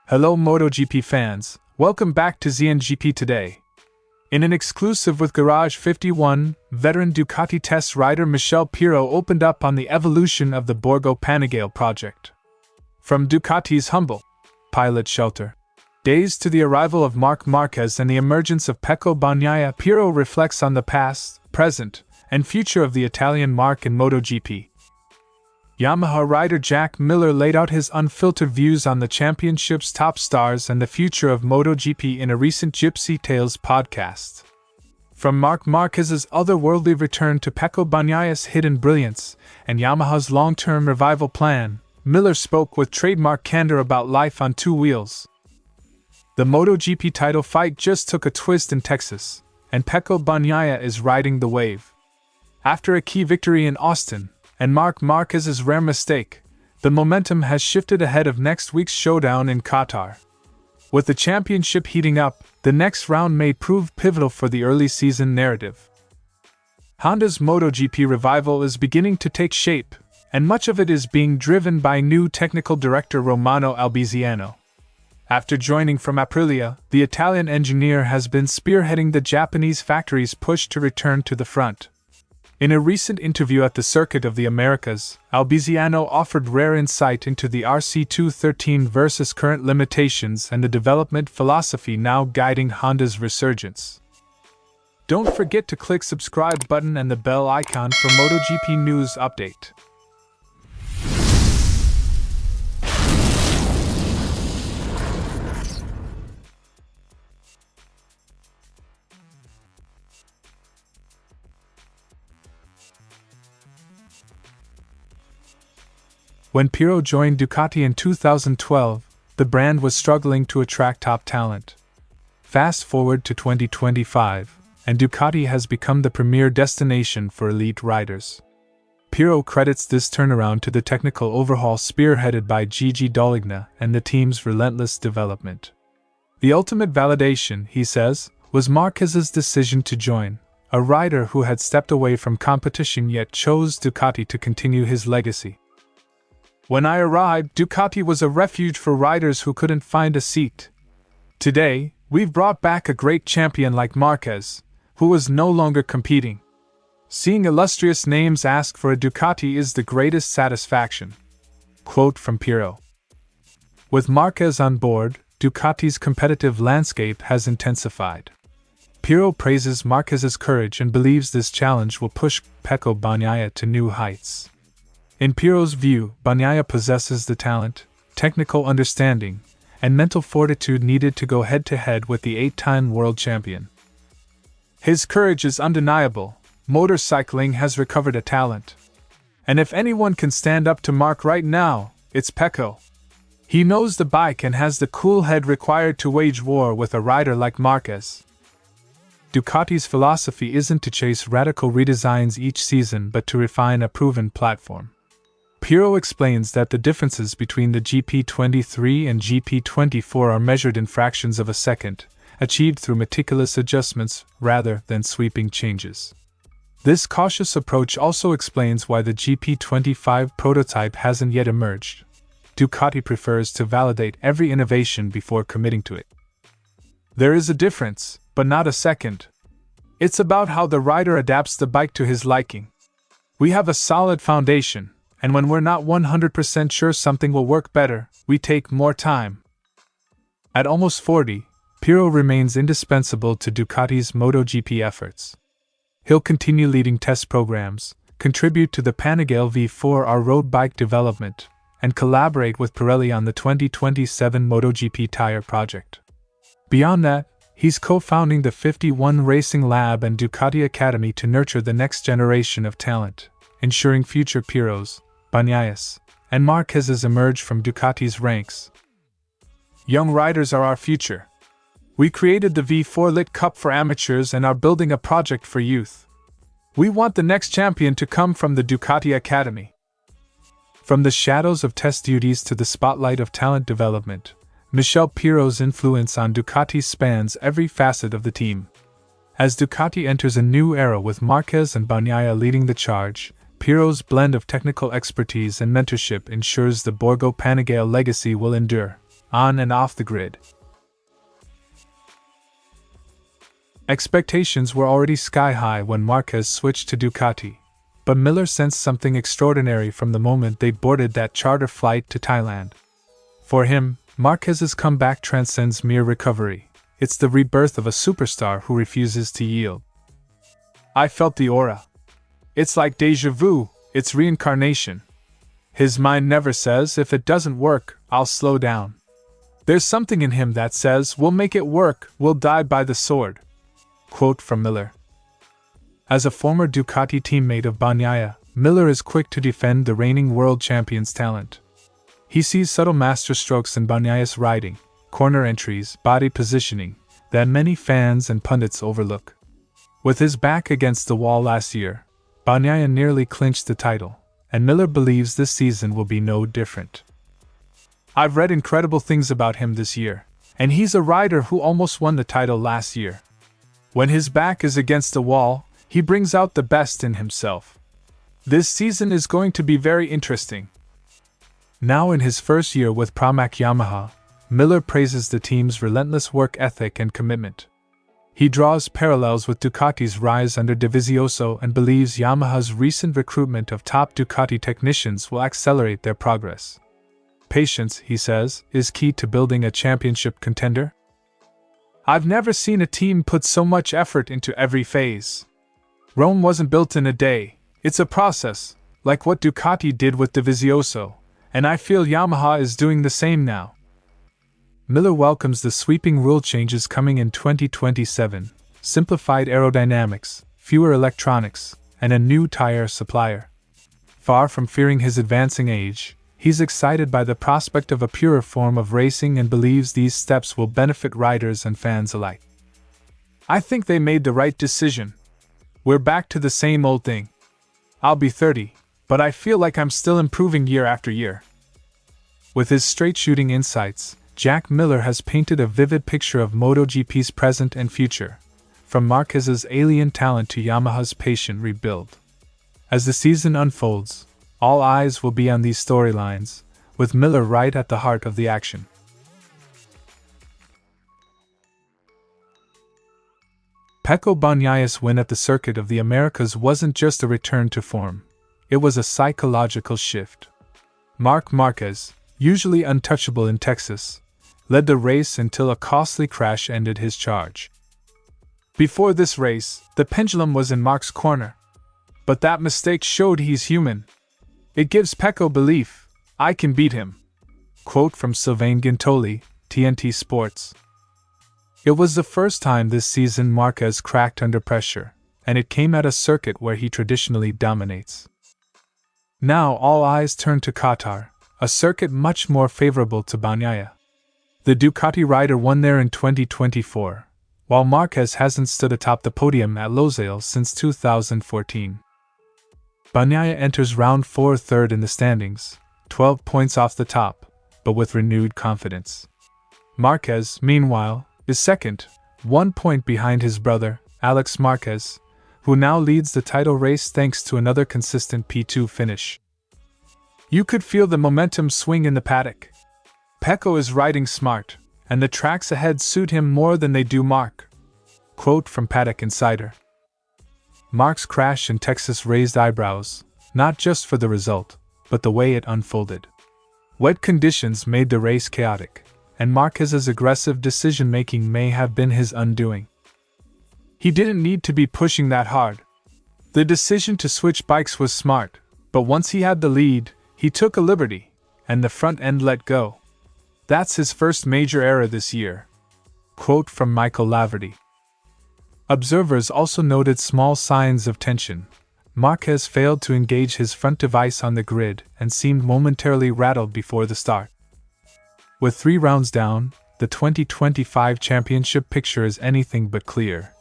Hello MotoGP fans, welcome back to ZNGP Today. In an exclusive with Garage 51, veteran Ducati test rider Michele Pirro opened up on the evolution of the Borgo Panigale project. From Ducati's humble pilot shelter days to the arrival of Marc Márquez and the emergence of Pecco Bagnaia, Pirro reflects on the past, present, and future of the Italian marque in MotoGP. Yamaha rider Jack Miller laid out his unfiltered views on the championship's top stars and the future of MotoGP in a recent Gypsy Tales podcast. From Marc Márquez's otherworldly return to Pecco Bagnaia's hidden brilliance and Yamaha's long-term revival plan, Miller spoke with trademark candor about life on two wheels. The MotoGP title fight just took a twist in Texas, and Pecco Bagnaia is riding the wave. After a key victory in Austin, and Marc Márquez's rare mistake, the momentum has shifted ahead of next week's showdown in Qatar. With the championship heating up, the next round may prove pivotal for the early season narrative. Honda's MotoGP revival is beginning to take shape, and much of it is being driven by new technical director Romano Albiziano. After joining from Aprilia, the Italian engineer has been spearheading the Japanese factory's push to return to the front. In a recent interview at the Circuit of the Americas, Albiziano offered rare insight into the RC213 versus current limitations and the development philosophy now guiding Honda's resurgence. Don't forget to click subscribe button and the bell icon for MotoGP news update. When Pirro joined Ducati in 2012, the brand was struggling to attract top talent. Fast forward to 2025, and Ducati has become the premier destination for elite riders. Pirro credits this turnaround to the technical overhaul spearheaded by Gigi Dall'Igna and the team's relentless development. The ultimate validation, he says, was Marquez's decision to join, a rider who had stepped away from competition yet chose Ducati to continue his legacy. When I arrived, Ducati was a refuge for riders who couldn't find a seat. Today, we've brought back a great champion like Marquez, who was no longer competing. Seeing illustrious names ask for a Ducati is the greatest satisfaction. Quote from Pirro. With Marquez on board, Ducati's competitive landscape has intensified. Pirro praises Marquez's courage and believes this challenge will push Pecco Bagnaia to new heights. In Pirro's view, Bagnaia possesses the talent, technical understanding, and mental fortitude needed to go head-to-head with the 8-time world champion. His courage is undeniable. Motorcycling has recovered a talent. And if anyone can stand up to Marc right now, it's Pecco. He knows the bike and has the cool head required to wage war with a rider like Marquez. Ducati's philosophy isn't to chase radical redesigns each season but to refine a proven platform. Pirro explains that the differences between the GP23 and GP24 are measured in fractions of a second, achieved through meticulous adjustments rather than sweeping changes. This cautious approach also explains why the GP25 prototype hasn't yet emerged. Ducati prefers to validate every innovation before committing to it. There is a difference, but not a second. It's about how the rider adapts the bike to his liking. We have a solid foundation, and when we're not 100% sure something will work better, we take more time. At almost 40, Pirro remains indispensable to Ducati's MotoGP efforts. He'll continue leading test programs, contribute to the Panigale V4R road bike development, and collaborate with Pirelli on the 2027 MotoGP tire project. Beyond that, he's co-founding the 51 Racing Lab and Ducati Academy to nurture the next generation of talent, ensuring future Pirros, Bagnaias, and Marquez's emerge from Ducati's ranks. Young riders are our future. We created the V4 Lit Cup for amateurs and are building a project for youth. We want the next champion to come from the Ducati Academy. From the shadows of test duties to the spotlight of talent development, Michele Pirro's influence on Ducati spans every facet of the team. As Ducati enters a new era with Marquez and Bagnaia leading the charge, Pirro's blend of technical expertise and mentorship ensures the Borgo Panigale legacy will endure, on and off the grid. Expectations were already sky-high when Marquez switched to Ducati, but Miller sensed something extraordinary from the moment they boarded that charter flight to Thailand. For him, Marquez's comeback transcends mere recovery. It's the rebirth of a superstar who refuses to yield. I felt the aura. It's like déjà vu, it's reincarnation. His mind never says, if it doesn't work, I'll slow down. There's something in him that says, we'll make it work, we'll die by the sword. Quote from Miller. As a former Ducati teammate of Bagnaia, Miller is quick to defend the reigning world champion's talent. He sees subtle masterstrokes in Bagnaia's riding, corner entries, body positioning, that many fans and pundits overlook. With his back against the wall last year, Bagnaia nearly clinched the title, and Miller believes this season will be no different. I've read incredible things about him this year, and he's a rider who almost won the title last year. When his back is against the wall, he brings out the best in himself. This season is going to be very interesting. Now in his first year with Pramac Yamaha, Miller praises the team's relentless work ethic and commitment. He draws parallels with Ducati's rise under Dovizioso and believes Yamaha's recent recruitment of top Ducati technicians will accelerate their progress. Patience, he says, is key to building a championship contender. I've never seen a team put so much effort into every phase. Rome wasn't built in a day, it's a process, like what Ducati did with Dovizioso, and I feel Yamaha is doing the same now. Miller welcomes the sweeping rule changes coming in 2027, simplified aerodynamics, fewer electronics, and a new tire supplier. Far from fearing his advancing age, he's excited by the prospect of a purer form of racing and believes these steps will benefit riders and fans alike. I think they made the right decision. We're back to the same old thing. I'll be 30, but I feel like I'm still improving year after year. With his straight-shooting insights, Jack Miller has painted a vivid picture of MotoGP's present and future, from Marquez's alien talent to Yamaha's patient rebuild. As the season unfolds, all eyes will be on these storylines, with Miller right at the heart of the action. Pecco Bagnaia's win at the Circuit of the Americas wasn't just a return to form, it was a psychological shift. Marc Márquez, usually untouchable in Texas, led the race until a costly crash ended his charge. Before this race, the pendulum was in Marc's corner. But that mistake showed he's human. It gives Pecco belief, I can beat him. Quote from Sylvain Guintoli, TNT Sports. It was the first time this season Marquez cracked under pressure, and it came at a circuit where he traditionally dominates. Now all eyes turn to Qatar, a circuit much more favorable to Bagnaia. The Ducati rider won there in 2024, while Marquez hasn't stood atop the podium at Losail since 2014. Bagnaia enters round 4 third in the standings, 12 points off the top, but with renewed confidence. Marquez, meanwhile, is second, 1 point behind his brother, Alex Marquez, who now leads the title race thanks to another consistent P2 finish. You could feel the momentum swing in the paddock. Pecco is riding smart, and the tracks ahead suit him more than they do Marc. Quote from Paddock Insider. Marc's crash in Texas raised eyebrows, not just for the result, but the way it unfolded. Wet conditions made the race chaotic, and Marquez's aggressive decision-making may have been his undoing. He didn't need to be pushing that hard. The decision to switch bikes was smart, but once he had the lead, he took a liberty, and the front end let go. That's his first major error this year. Quote from Michael Laverty. Observers also noted small signs of tension. Marquez failed to engage his front device on the grid and seemed momentarily rattled before the start. With 3 rounds down, the 2025 championship picture is anything but clear.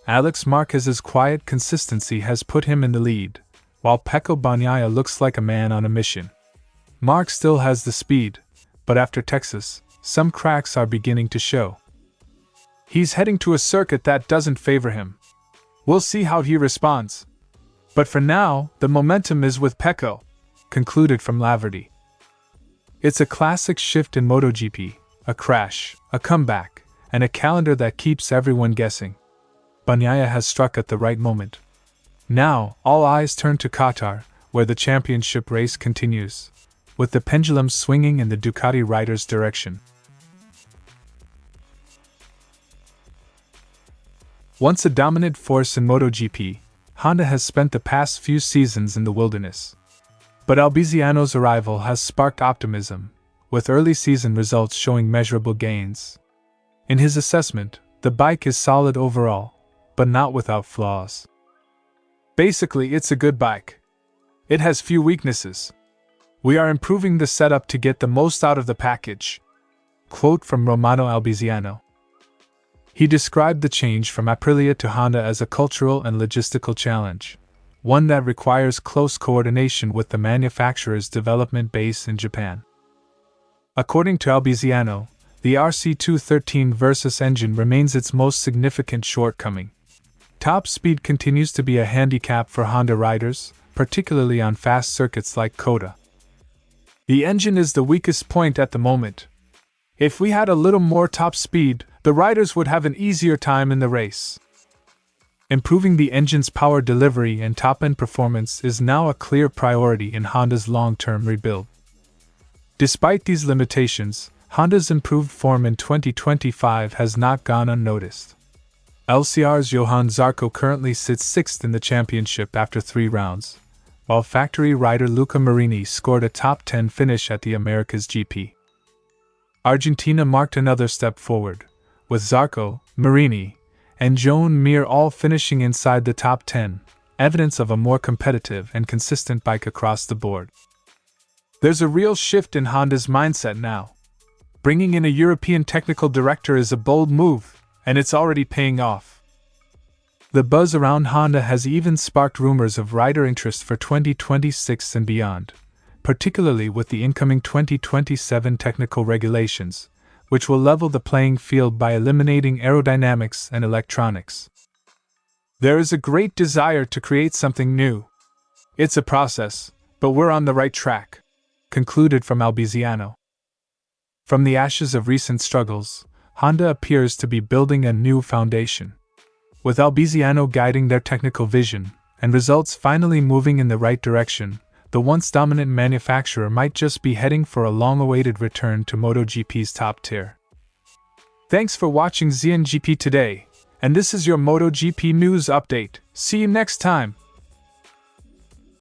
Alex Marquez's quiet consistency has put him in the lead, while Pecco Bagnaia looks like a man on a mission. Marc still has the speed, but after Texas, some cracks are beginning to show. He's heading to a circuit that doesn't favor him. We'll see how he responds. But for now, the momentum is with Pecco, concluded from Laverty. It's a classic shift in MotoGP, a crash, a comeback, and a calendar that keeps everyone guessing. Bagnaia has struck at the right moment. Now, all eyes turn to Qatar, where the championship race continues, with the pendulum swinging in the Ducati rider's direction. Once a dominant force in MotoGP, Honda has spent the past few seasons in the wilderness. But Albiziano's arrival has sparked optimism, with early season results showing measurable gains. In his assessment, the bike is solid overall, but not without flaws. Basically, it's a good bike. It has few weaknesses. We are improving the setup to get the most out of the package. Quote from Romano Albiziano. He described the change from Aprilia to Honda as a cultural and logistical challenge, one that requires close coordination with the manufacturer's development base in Japan. According to Albiziano, the RC213 Versus engine remains its most significant shortcoming. Top speed continues to be a handicap for Honda riders, particularly on fast circuits like COTA. The engine is the weakest point at the moment. If we had a little more top speed, the riders would have an easier time in the race. Improving the engine's power delivery and top-end performance is now a clear priority in Honda's long-term rebuild. Despite these limitations, Honda's improved form in 2025 has not gone unnoticed. LCR's Johann Zarco currently sits 6th in the championship after 3 rounds, while factory rider Luca Marini scored a top 10 finish at the Americas GP. Argentina marked another step forward, with Zarco, Marini, and Joan Mir all finishing inside the top 10, evidence of a more competitive and consistent bike across the board. There's a real shift in Honda's mindset now. Bringing in a European technical director is a bold move, and it's already paying off. The buzz around Honda has even sparked rumors of rider interest for 2026 and beyond, particularly with the incoming 2027 technical regulations, which will level the playing field by eliminating aerodynamics and electronics. There is a great desire to create something new. It's a process, but we're on the right track, concluded from Albiziano. From the ashes of recent struggles, Honda appears to be building a new foundation. With Albiziano guiding their technical vision, and results finally moving in the right direction, the once dominant manufacturer might just be heading for a long-awaited return to MotoGP's top tier. Thanks for watching ZNGP Today, and this is your MotoGP news update. See you next time.